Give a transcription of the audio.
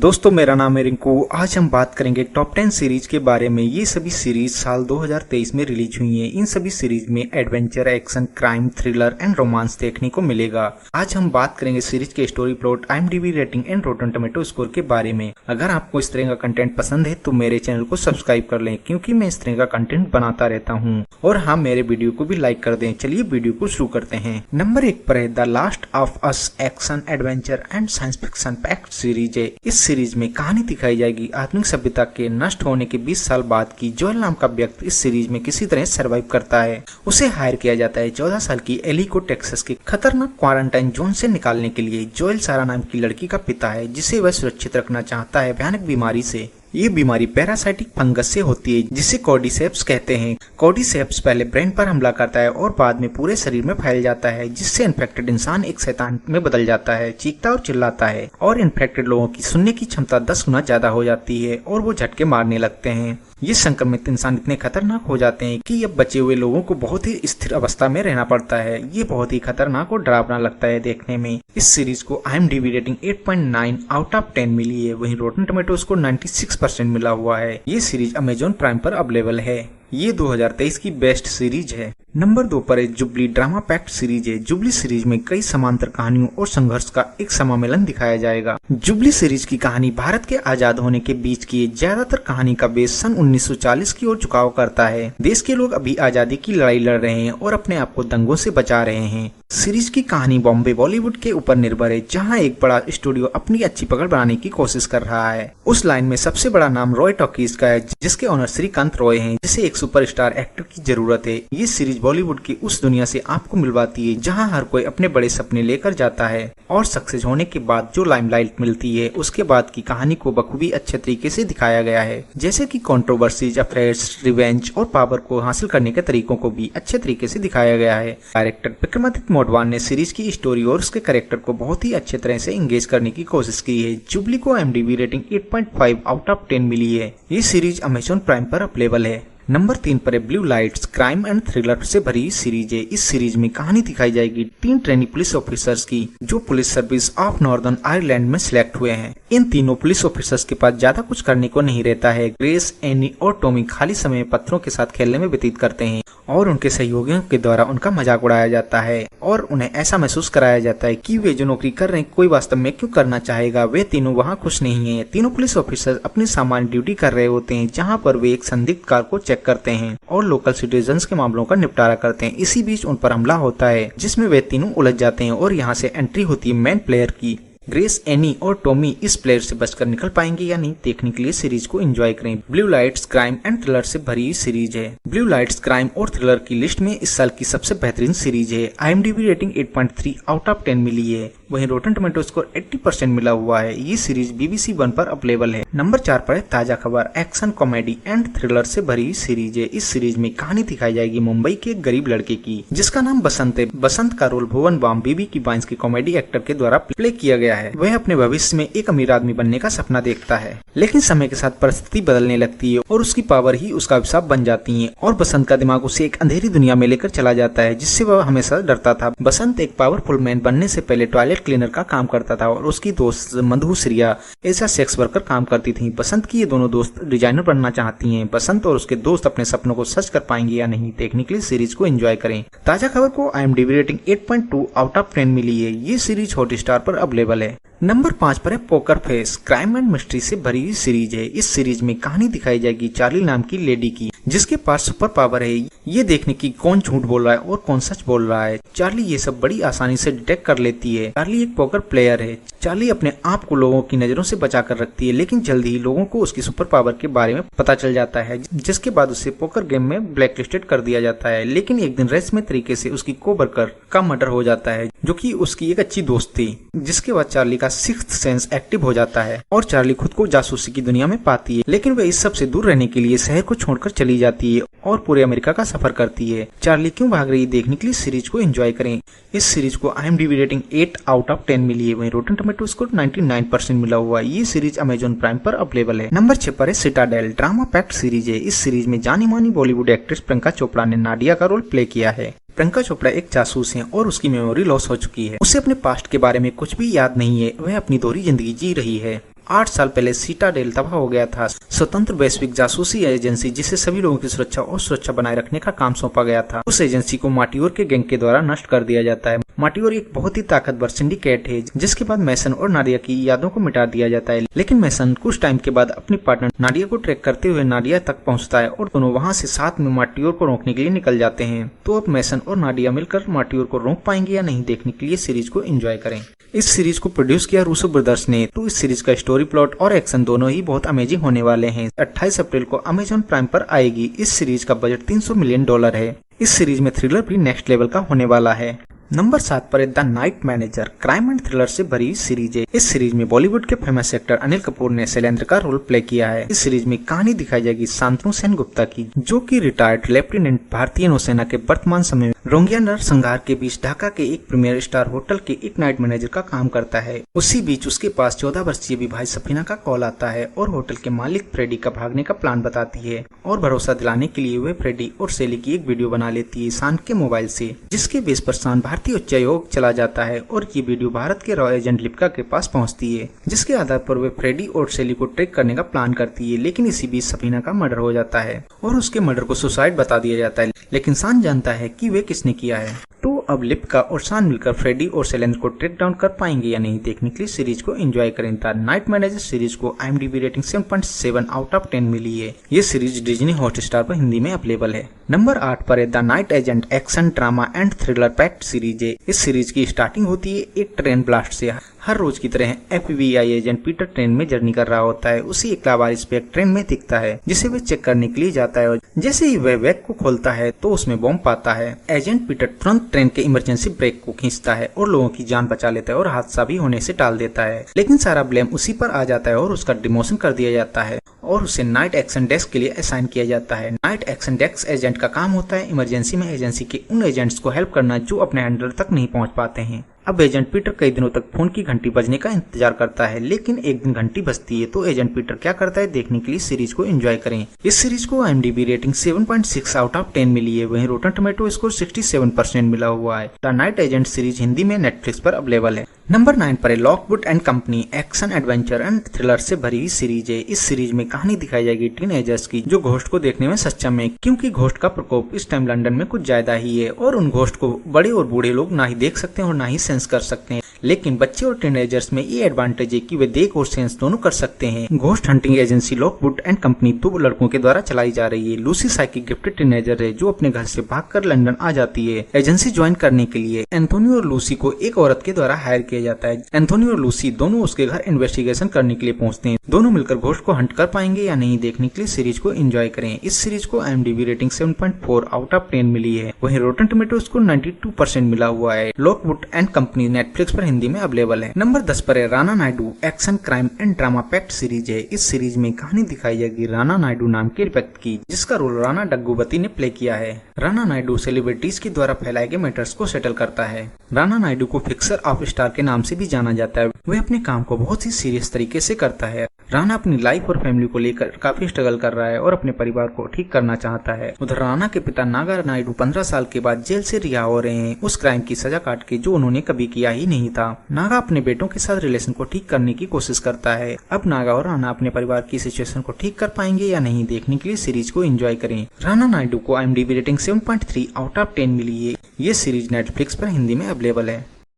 दोस्तों मेरा नाम है रिंकू। आज हम बात करेंगे टॉप 10 सीरीज के बारे में। ये सभी सीरीज साल 2023 में रिलीज हुई हैं। इन सभी सीरीज में adventure, action, crime, thriller and romance देखने को मिलेगा। आज हम बात करेंगे सीरीज के story, plot, IMDb rating and रॉटन tomato score के बारे में। अगर आपको इस तरह का कंटेंट पसंद है तो मेरे चैनल को सब्सक्राइब कर लें, क्योंकि मैं इस तरह का कंटेंट बनाता रहता हूँ। और हाँ, मेरे वीडियो को भी लाइक कर दें। चलिए वीडियो को शुरू करते हैं। नंबर 1 पर है the last of us. Action, adventure and science fiction packed series है। इस सीरीज में कहानी दिखाई जाएगी आधुनिक सभ्यता के नष्ट होने के 20 साल बाद की। जोएल नाम का व्यक्ति इस सीरीज में किसी तरह सरवाइव करता है। उसे हायर किया जाता है 14 साल की एली को टेक्सास के खतरनाक क्वारंटाइन जोन से निकालने के लिए। जोएल सारा नाम की लड़की का पिता है, जिसे वह सुरक्षित रखना चाहता है भयानक बीमारी से। ये बीमारी पैरासाइटिक फंगस से होती है, जिसे कॉर्डिसेप्स कहते हैं। कॉर्डिसेप्स पहले ब्रेन पर हमला करता है और बाद में पूरे शरीर में फैल जाता है, जिससे इन्फेक्टेड इंसान एक शैतान में बदल जाता है, चीखता और चिल्लाता है। और इन्फेक्टेड लोगों की सुनने की क्षमता 10 गुना ज्यादा हो जाती है और वो झटके मारने लगते हैं। ये संक्रमित इंसान इतने खतरनाक हो जाते हैं कि अब बचे हुए लोगों को बहुत ही स्थिर अवस्था में रहना पड़ता है। ये बहुत ही खतरनाक और डरावना लगता है देखने में। इस सीरीज को IMDb रेटिंग 8.9 आउट ऑफ 10 मिली है। वहीं रॉटन टोमेटोज को 96% मिला हुआ है। ये सीरीज अमेजॉन प्राइम पर अवेलेबल है। ये 2023 की बेस्ट सीरीज है। नंबर 2 पर है जुबली। ड्रामा पैक्ड सीरीज है। जुबली सीरीज में कई समांतर कहानियों और संघर्ष का एक समामेलन दिखाया जाएगा। जुबली सीरीज की कहानी भारत के आजाद होने के बीच की है। ज्यादातर कहानी का बेस सन 1940 की ओर झुकाव करता है। देश के लोग अभी आजादी की लड़ाई लड़ रहे हैं और अपने आप को दंगों से बचा रहे हैं। सीरीज की कहानी बॉम्बे बॉलीवुड के ऊपर निर्भर है, जहां एक बड़ा स्टूडियो अपनी अच्छी पकड़ बनाने की कोशिश कर रहा है। उस लाइन में सबसे बड़ा नाम रॉय टॉकीज का है, जिसके ओनर श्रीकांत रॉय हैं, जिसे एक सुपरस्टार एक्टर की जरूरत है। ये सीरीज बॉलीवुड की उस दुनिया से आपको मिलवाती है जहां हर कोई अपने बड़े सपने लेकर जाता है और सक्सेस होने के बाद जो लाइमलाइट मिलती है, उसके बाद की कहानी को बखूबी अच्छे तरीके से दिखाया गया है। जैसे कि कंट्रोवर्सीज, अफेयर्स, रिवेंज और पावर को हासिल करने के तरीकों को भी अच्छे तरीके से दिखाया गया है। डायरेक्टर विक्रमादित्य मोटवान ने सीरीज की स्टोरी और उसके कैरेक्टर को बहुत ही अच्छे तरह से एंगेज करने की कोशिश की है। जुबली को IMDb रेटिंग 8.5 आउट ऑफ 10 मिली है। ये सीरीज अमेजॉन प्राइम पर अवेलेबल है। नंबर 3 पर है blue lights. Crime and thriller से भरी सीरीज है। इस सीरीज में कहानी दिखाई जाएगी 3 ट्रेनी पुलिस ऑफिसर्स की, जो police service of northern Ireland में सिलेक्ट हुए हैं। इन तीनों पुलिस ऑफिसर्स के पास ज्यादा कुछ करने को नहीं रहता है। ग्रेस, एनी और टॉमी खाली समय में पत्थरों के साथ खेलने में व्यतीत करते हैं और उनके सहयोगियों के द्वारा उनका मजाक उड़ाया जाता है और उन्हें ऐसा महसूस कराया जाता है कि वे जो नौकरी कर रहे हैं कोई वास्तव में क्यों करना चाहेगा। वे तीनों वहाँ खुश नहीं है। तीनों पुलिस ऑफिसर अपनी सामान्य ड्यूटी कर रहे होते हैं, जहाँ पर वे एक संदिग्ध कार को चेक करते हैं और लोकल सिटीजन्स के मामलों का निपटारा करते हैं। इसी बीच उन पर हमला होता है, जिसमें वे तीनों उलझ जाते हैं और यहाँ से एंट्री होती है मेन प्लेयर की। ग्रेस, एनी और टॉमी इस प्लेयर से बचकर निकल पाएंगे या नहीं, देखने के लिए सीरीज को एंजॉय करें। Blue lights crime and thriller से भरी सीरीज है। ब्लू लाइट्स क्राइम और थ्रिलर की लिस्ट में इस साल की सबसे बेहतरीन सीरीज है। IMDb रेटिंग 8.3 आउट ऑफ 10 मिली है। वहीं रॉटन टोमेटो स्कोर 80% मिला हुआ है। ये सीरीज BBC 1 पर अवेलेबल है। नंबर 4 पर है ताजा खबर। एक्शन, कॉमेडी एंड थ्रिलर से भरी सीरीज है। इस सीरीज में कहानी दिखाई जाएगी मुंबई के एक गरीब लड़के की, जिसका नाम बसंत है। बसंत का रोल भुवन बाम BB की बाइंस के कॉमेडी एक्टर के द्वारा प्ले किया गया है। वह अपने भविष्य में एक अमीर आदमी बनने का सपना देखता है, लेकिन समय के साथ परिस्थिति बदलने लगती है और उसकी पावर ही उसका अभिशाप बन जाती है और बसंत का दिमाग उसे एक अंधेरी दुनिया में लेकर चला जाता है, जिससे वह हमेशा डरता था। बसंत एक पावरफुल मैन बनने से पहले टॉयलेट क्लीनर का काम करता था और उसकी दोस्त मधु श्रिया ऐसा सेक्स वर्कर काम करती थी। बसंत की ये दोनों दोस्त डिजाइनर बनना चाहती हैं। बसंत और उसके दोस्त अपने सपनों को सच कर पाएंगे या नहीं, देखने के लिए सीरीज को एंजॉय करें। ताजा खबर को IMDb रेटिंग 8.2 आउट ऑफ 10 मिली है। ये सीरीज हॉटस्टार पर अवेलेबल है। नंबर 5 पर है poker face. Crime and mystery से भरी सीरीज है। इस सीरीज में कहानी दिखाई जाएगी चार्ली नाम की लेडी की, जिसके पास सुपर पावर है ये देखने की कौन झूठ बोल रहा है और कौन सच बोल रहा है। चार्ली ये सब बड़ी आसानी से डिटेक्ट कर लेती है। चार्ली एक पोकर प्लेयर है। चार्ली अपने आप को लोगों की नजरों से बचा कर रखती है, लेकिन जल्दी ही लोगों को उसकी सुपर पावर के बारे में पता चल जाता है, जिसके बाद उसे पोकर गेम में ब्लैकलिस्टेड कर दिया जाता है। लेकिन एक दिन रहस्यमय तरीके से उसकी कोवर्कर का मर्डर हो जाता है, जो कि उसकी एक अच्छी दोस्त थी। जिसके बाद चार्ली का सिक्स्थ सेंस एक्टिव हो जाता है और चार्ली खुद को जासूसी की दुनिया में पाती है। लेकिन वह इस सब से दूर रहने के लिए शहर को छोड़कर चली जाती है और पूरे अमेरिका का सफर करती है। चार्ली क्यों भाग रही है, देखने के लिए सीरीज को एंजॉय करें। इस सीरीज को IMDb रेटिंग 8 आउट ऑफ 10 मिली है। वहीं रॉटन टोमेटो स्कोर 99% मिला हुआ है। ये सीरीज अमेजॉन प्राइम पर अवेलेबल है। नंबर 6 पर है सिटाडेल। ड्रामा पैक्ड सीरीज है। इस सीरीज में जानी मानी बॉलीवुड एक्ट्रेस प्रियंका चोपड़ा ने नाडिया का रोल प्ले किया है। प्रियंका चोपड़ा एक जासूस है और उसकी मेमोरी लॉस हो चुकी है। उसे अपने पास्ट के बारे में कुछ भी याद नहीं है। वह अपनी दोहरी जिंदगी जी रही है। 8 साल पहले सिटाडेल तबाह हो गया था, स्वतंत्र वैश्विक जासूसी एजेंसी जिसे सभी लोगों की सुरक्षा और सुरक्षा बनाए रखने का काम सौंपा गया था। उस एजेंसी को माटियोर के गैंग के द्वारा नष्ट कर दिया जाता है। माटियोर एक बहुत ही ताकतवर सिंडिकेट है जिसके बाद मैसन और नाडिया की यादों को मिटा दिया जाता है, लेकिन मैसन कुछ टाइम के बाद अपनी पार्टनर नाडिया को ट्रैक करते हुए नाडिया तक पहुंचता है और दोनों वहां से साथ में माटियोर को रोकने के लिए निकल जाते हैं। तो अब मैसन और नाडिया मिलकर माटियोर को रोक पाएंगे या नहीं, देखने के लिए सीरीज को एंजॉय करें। इस सीरीज को प्रोड्यूस किया रूसो ब्रदर्स ने। तो इस सीरीज का स्टोरी, प्लॉट और एक्शन दोनों ही बहुत अमेजिंग होने वाले हैं। 28 अप्रैल को अमेजॉन प्राइम पर आएगी। इस सीरीज का बजट $300 मिलियन है। इस सीरीज में थ्रिलर भी नेक्स्ट लेवल का होने वाला है। नंबर 7 पर है the night manager. Crime and thriller से भरी सीरीज है। इस सीरीज में बॉलीवुड के फेमस एक्टर अनिल कपूर ने शैलेंद्र का रोल प्ले किया है। इस सीरीज में कहानी दिखाई जाएगी शांतनु सेनगुप्ता की, जो कि रिटायर्ड लेफ्टिनेंट भारतीय नौसेना के वर्तमान समय में रोंगिया नरसंहार के बीच ढाका के एक प्रीमियर स्टार होटल के एक नाइट मैनेजर का काम करता है। उसी बीच उसके पास 14 वर्षीय विभाज सफीना का कॉल आता है और होटल के मालिक फ्रेडी का भागने का प्लान बताती है और भरोसा दिलाने के लिए वह फ्रेडी और सेली की एक वीडियो बना लेती है शान के मोबाइल से, जिसके बेस पर शान भारतीय उच्चायोग चला जाता है और ये वीडियो भारत के रॉ एजेंट लिप्का के पास पहुंचती है, जिसके आधार पर वे फ्रेडी और सेली को ट्रैक करने का प्लान करती है। लेकिन इसी बीच सफीना का मर्डर हो जाता है और उसके मर्डर को सुसाइड बता दिया जाता है, लेकिन शान जानता है कि वे किसने किया है। तो अब लिप्का और शान मिलकर फ्रेडी और शैलेंद्र को ट्रैक डाउन कर पाएंगे या नहीं, देखने के लिए सीरीज को एंजॉय करें। द नाइट मैनेजर सीरीज को IMDb रेटिंग 7.7 आउट ऑफ 10 मिली है। ये सीरीज डिज्नी हॉटस्टार पर हिंदी में अवेलेबल है। नंबर 8 पर है the night agent. Action, drama and thriller packed series है। इस सीरीज की स्टार्टिंग होती है एक ट्रेन ब्लास्ट से। हर रोज की तरह FBI एजेंट पीटर ट्रेन में जर्नी कर रहा होता है। उसी एक लावारिस बैग ट्रेन में दिखता है जिसे वह चेक करने के लिए जाता है। जैसे ही वह बैग को खोलता है तो उसमें बॉम्ब पाता है। एजेंट पीटर तुरंत ट्रेन के इमरजेंसी ब्रेक को खींचता है और लोगों की जान बचा लेता है और हादसा भी होने से टाल देता है, लेकिन सारा ब्लेम उसी पर आ जाता है और उसका डिमोशन कर दिया जाता है और उसे नाइट एक्शन डेस्क के लिए असाइन किया जाता है। नाइट एक्शन डेस्क एजेंट का काम होता है इमरजेंसी में एजेंसी के उन एजेंट्स को हेल्प करना जो अपने हैंडलर तक नहीं पहुंच पाते हैं। अब एजेंट पीटर कई दिनों तक फोन की घंटी बजने का इंतजार करता है, लेकिन एक दिन घंटी बजती है तो एजेंट पीटर क्या करता है, देखने के लिए सीरीज को एंजॉय करें। इस सीरीज को IMDb रेटिंग 7.6 आउट ऑफ 10 मिली है। वहीं रोटन टोमेटो स्कोर 67% मिला हुआ है। The night agent series Hindi में नेटफ्लिक्स पर अवेलेबल है। नंबर 9 पर है Lockwood and company. Action, adventure and thriller से भरी हुई सीरीज है। इस सीरीज में कहानी दिखाई जाएगी टीनएजर्स की जो घोस्ट को देखने में सक्षम है, क्योंकि घोस्ट का प्रकोप इस टाइम लंदन में कुछ ज्यादा ही है और उन घोस्ट को बड़े और बूढ़े लोग ना ही देख सकते हैं और ना ही सेंस कर सकते हैं। लेकिन बच्चे और टीनेजर्स में ये एडवांटेज है कि वे देख और सेंस दोनों कर सकते हैं। Ghost hunting agency Lockwood and company 2 लड़कों के द्वारा चलाई जा रही है। लूसी साइकिक गिफ्टेड टीनेजर है जो अपने घर से भागकर लंदन आ जाती है एजेंसी ज्वाइन करने के लिए। एंथोनी और लूसी को एक औरत के द्वारा हायर किया जाता है। एंथोनी और लूसी दोनों उसके घर इन्वेस्टिगेशन करने के लिए पहुंचते हैं। दोनों मिलकर घोस्ट को हंट कर पाएंगे या नहीं, देखने के लिए सीरीज को एंजॉय करें। इस सीरीज को IMDb रेटिंग 7.4 आउट ऑफ 10 मिली है। वहीं रोटन टोमेटोज को 92% मिला हुआ है। लॉकवुड एंड कंपनी नेटफ्लिक्स पर हिंदी में अवेलेबल है। नंबर 10 पर है Rana Naidu. Action, crime and drama packed series है। इस सीरीज में कहानी दिखाई जाएगी राणा नायडू नाम के व्यक्ति की, जिसका रोल राणा डग्गुबती ने प्ले किया है। राणा नायडू सेलिब्रिटीज के द्वारा फैलाए गए मैटर्स को सेटल करता है। राणा नायडू को फिक्सर ऑफ स्टार के नाम से भी जाना जाता है। वह अपने काम को बहुत ही सीरियस तरीके से करता है। राणा अपनी लाइफ और फैमिली को लेकर काफी स्ट्रगल कर रहा है और अपने परिवार को ठीक करना चाहता है। उधर राणा के पिता नागा नायडू 15 साल के बाद जेल से रिहा हो रहे हैं उस क्राइम की सजा काट के जो उन्होंने कभी किया ही नहीं था। नागा अपने बेटों के साथ रिलेशन को ठीक करने की कोशिश करता है। अब नागा और राणा अपने परिवार की सिचुएशन को ठीक कर पाएंगे या नहीं, देखने के लिए सीरीज को एंजॉय करें। राणा नायडू को IMDb रेटिंग 7.3 आउट ऑफ 10 मिली है। ये सीरीज नेटफ्लिक्स पर हिंदी में अवेलेबल है।